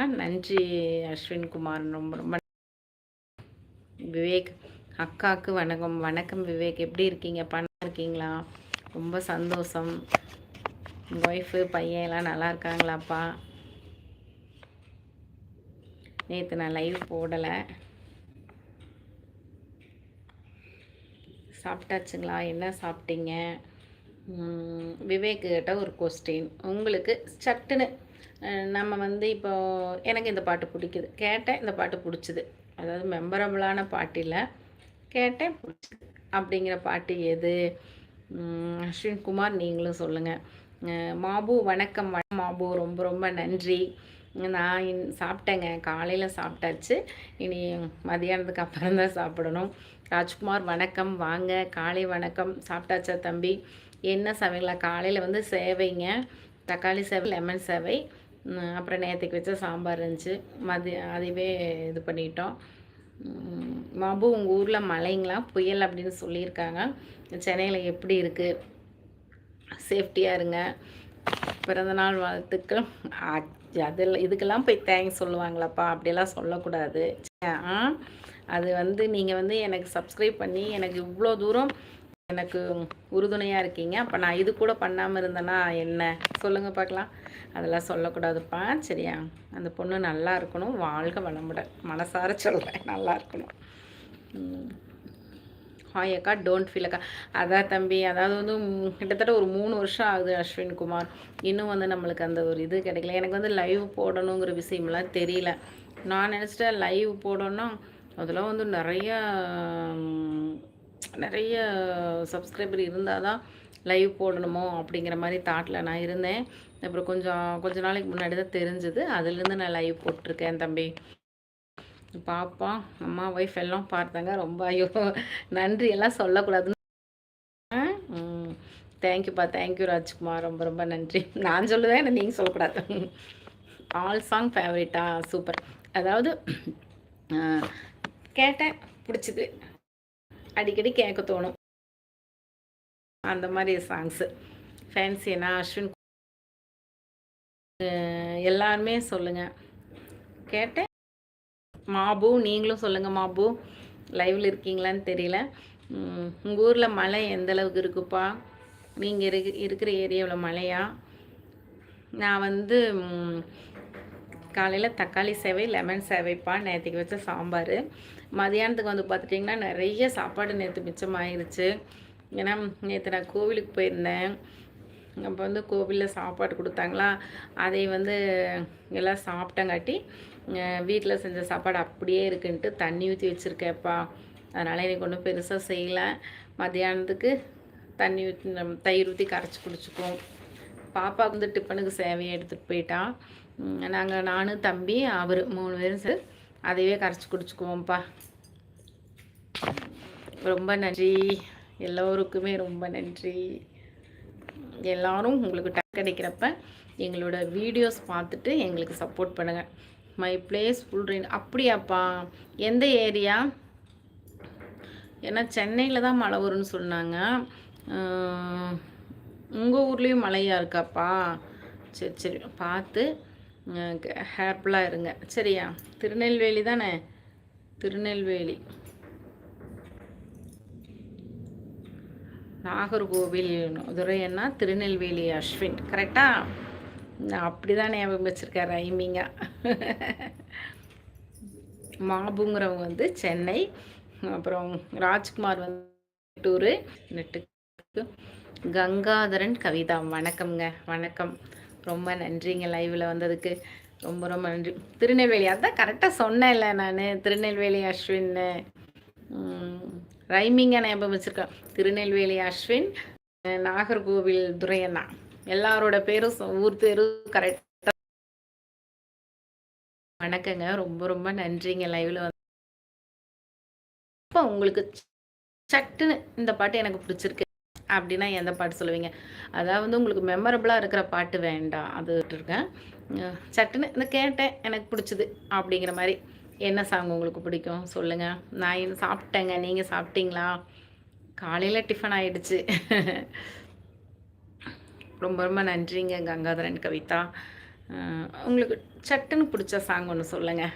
நன்றி அஸ்வின் குமார். ரொம்ப ரொம்ப விவேக் அக்காவுக்கு வணக்கம். வணக்கம் விவேக், எப்படி இருக்கீங்க? பண்ண இருக்கீங்களா? ரொம்ப சந்தோஷம். ஒய்ஃபு பையன் எல்லாம் நல்லா இருக்காங்களாப்பா? நேற்று நான் லைவ் போடலை. சாப்பிட்டாச்சுங்களா? என்ன சாப்பிட்டீங்க? விவேக் கிட்ட ஒரு கொஸ்டின். உங்களுக்கு சட்டுன்னு நம்ம வந்து இப்போ எனக்கு இந்த பாட்டு பிடிக்குது, கேட்டேன், இந்த பாட்டு பிடிச்சிது, அதாவது மெமரபுளான பாட்டு இல்லை, கேட்டேன் பிடிச்சிது அப்படிங்கிற பாட்டு எது? அஸ்வின் குமார் நீங்களும் சொல்லுங்கள். மாபு வணக்கம். மாபு ரொம்ப ரொம்ப நன்றி. நான் சாப்பிட்டேங்க, காலையில் சாப்பிட்டாச்சு, இனி மதியானத்துக்கு அப்புறம் தான் சாப்பிடணும். ராஜ்குமார் வணக்கம், வாங்க, காலை வணக்கம். சாப்பிட்டாச்சா தம்பி? என்ன சமையலா? காலையில் வந்து சேவைங்க, தக்காளி சேவை, லெமன் சேவை, அப்புறம் நேற்றுக்கு வச்ச சாம்பார் இருந்துச்சு, அதுவே இது பண்ணிட்டோம். மாபு உங்கள் ஊரில் மழைங்களா? புயல் அப்படின்னு சொல்லியிருக்காங்க. சென்னையில் எப்படி இருக்குது? சேஃப்டியாக இருங்க. பிறந்தநாள் வாழ்த்துக்கள். அதில் இதுக்கெல்லாம் போய் தேங்க்ஸ் சொல்லுவாங்களாப்பா? அப்படியெல்லாம் சொல்லக்கூடாது. அது வந்து நீங்கள் வந்து எனக்கு சப்ஸ்கிரைப் பண்ணி எனக்கு இவ்வளோ தூரம் எனக்கு உறுதுணையாக இருக்கீங்க. அப்போ நான் இது கூட பண்ணாமல் இருந்தேன்னா என்ன சொல்லுங்கள் பார்க்கலாம்? அதெல்லாம் சொல்லக்கூடாதுப்பா, சரியா? அந்த பொண்ணு நல்லா இருக்கணும், வாழ்க வளமுடன், மனசார சொல்கிறேன், நல்லா இருக்கணும். ஹாய் அக்கா, டோன்ட் ஃபீல் அக்கா. அதான் தம்பி, அதாவது வந்து கிட்டத்தட்ட ஒரு 3 வருஷம் ஆகுது அஸ்வின் குமார், இன்னும் வந்து நம்மளுக்கு அந்த ஒரு இது கிடைக்கல. எனக்கு வந்து லைவ் போடணுங்கிற விஷயம்லாம் தெரியல. நான் நினச்சிட்டேன் லைவ் போடணும், அதெல்லாம் வந்து நிறைய சப்ஸ்கிரைபர் இருந்தால் தான் லைவ் போடணுமோ அப்படிங்கிற மாதிரி தாட்டில் நான் இருந்தேன். அப்புறம் கொஞ்ச நாளைக்கு முன்னாடி தான் தெரிஞ்சுது, அதுலேருந்து நான் லைவ் போட்டிருக்கேன் தம்பி. பாப்பா அம்மா ஒய்ஃப் எல்லாம் பார்த்தாங்க. ரொம்ப ஐயோ நன்றி எல்லாம் சொல்லக்கூடாதுன்னு. தேங்க்யூப்பா, தேங்க்யூ ராஜ்குமார், ரொம்ப ரொம்ப நன்றி. நான் சொல்லுவேன், நீங்கள் சொல்லக்கூடாது. ஆல் சாங் ஃபேவரட்டா? சூப்பர். அதாவது கேட்டேன் பிடிச்சிது, அடிக்கடி கேட்க தோணும், அந்த மாதிரி சாங்ஸு ஃபேன்சினா அஸ்வின் எல்லாருமே சொல்லுங்கள். கேட்டேன். மாபு நீங்களும் சொல்லுங்கள். மாபு லைவில் இருக்கீங்களான்னு தெரியல. உங்கள் ஊரில் மழை எந்த அளவுக்கு இருக்குப்பா? நீங்கள் இருக்கிற ஏரியாவில் மழையா? நான் வந்து காலையில் தக்காளி சேவை, லெமன் சேவைப்பா, நேற்றுக்கு வச்ச சாம்பார். மதியானத்துக்கு வந்து பார்த்துட்டிங்கன்னா நிறைய சாப்பாடு நேற்று மிச்சமாயிருச்சு. ஏன்னா நேற்று நான் கோவிலுக்கு போயிருந்தேன். அப்போ வந்து கோவிலில் சாப்பாடு கொடுத்தாங்களா, அதை வந்து எல்லாம் சாப்பிட்டங்காட்டி வீட்டில் செஞ்ச சாப்பாடு அப்படியே இருக்குன்ட்டு தண்ணி ஊற்றி வச்சுருக்கேப்பா. அதனால் எனக்கு ஒன்றும் பெருசாக செய்யலை. மத்தியானத்துக்கு தண்ணி ஊற்றி தயிர் ஊற்றி கரைச்சி குடிச்சிக்குவோம். பாப்பா வந்து டிஃபனுக்கு சேவையை எடுத்துகிட்டு போயிட்டான். நானும் தம்பி அவர் 3 பேரும் சார் அதையே கரைச்சி குடிச்சிக்குவோம்ப்பா. ரொம்ப நன்றி எல்லோருக்குமே, ரொம்ப நன்றி. எல்லோரும் உங்களுக்கு டைம் கிடைக்கிறப்ப எங்களோட வீடியோஸ் பார்த்துட்டு எங்களுக்கு சப்போர்ட் பண்ணுங்கள். My place full rain. அப்படியாப்பா? எந்த ஏரியா? ஏன்னா சென்னையில் தான் மழை வரும்னு சொன்னாங்க. உங்கள் ஊர்லேயும் மழையாக இருக்காப்பா? சரி சரி, பார்த்து ஹேர்ஃபுல்லாக இருங்க, சரியா? திருநெல்வேலி தானே? திருநெல்வேலி, நாகர்கோவில் துரையண்ணா, திருநெல்வேலி அஸ்வின், கரெக்டாக? நான் அப்படி தான் ஞாபகம் வச்சுருக்கேன் ரைமிங்கா. மாபுங்கிறவங்க வந்து சென்னை, அப்புறம் ராஜ்குமார் வந்து டூரு நெட்டுக்கு. கங்காதரன் கவிதா வணக்கம்ங்க, வணக்கம், ரொம்ப நன்றிங்க லைவில் வந்ததுக்கு, ரொம்ப ரொம்ப நன்றி. திருநெல்வேலி, அதான் கரெக்டாக சொன்னேன்ல நான், திருநெல்வேலி அஸ்வின்னு ரைமிங்காக ஞாபகம் வச்சுருக்கேன். திருநெல்வேலி அஸ்வின், நாகர்கோவில் துரையண்ணா, எல்லாரோட பேரும் ஊர் பேரும் கரெக்டாக. வணக்கங்க, ரொம்ப ரொம்ப நன்றிங்க லைவில் வந்து. இப்போ உங்களுக்கு சட்டுன்னு இந்த பாட்டு எனக்கு பிடிச்சிருக்கு அப்படின்னா எந்த பாட்டு சொல்லுவீங்க? அதாவது உங்களுக்கு மெமரபுளாக இருக்கிற பாட்டு வேண்டாம், அது இருக்கேன். சட்டுன்னு இந்த கேட்டேன் எனக்கு பிடிச்சிது அப்படிங்கிற மாதிரி என்ன சாங் உங்களுக்கு பிடிக்கும் சொல்லுங்கள். நான் சாப்பிட்டேங்க, நீங்கள் சாப்பிட்டீங்களா? காலையில் டிஃபன் ஆகிடுச்சு. ரொம்ப ரொம்ப நன்றிங்க கங்காதரன் கவிதா. உங்களுக்கு சட்டுன்னு பிடிச்ச சாங் ஒன்று சொல்லுங்கள்.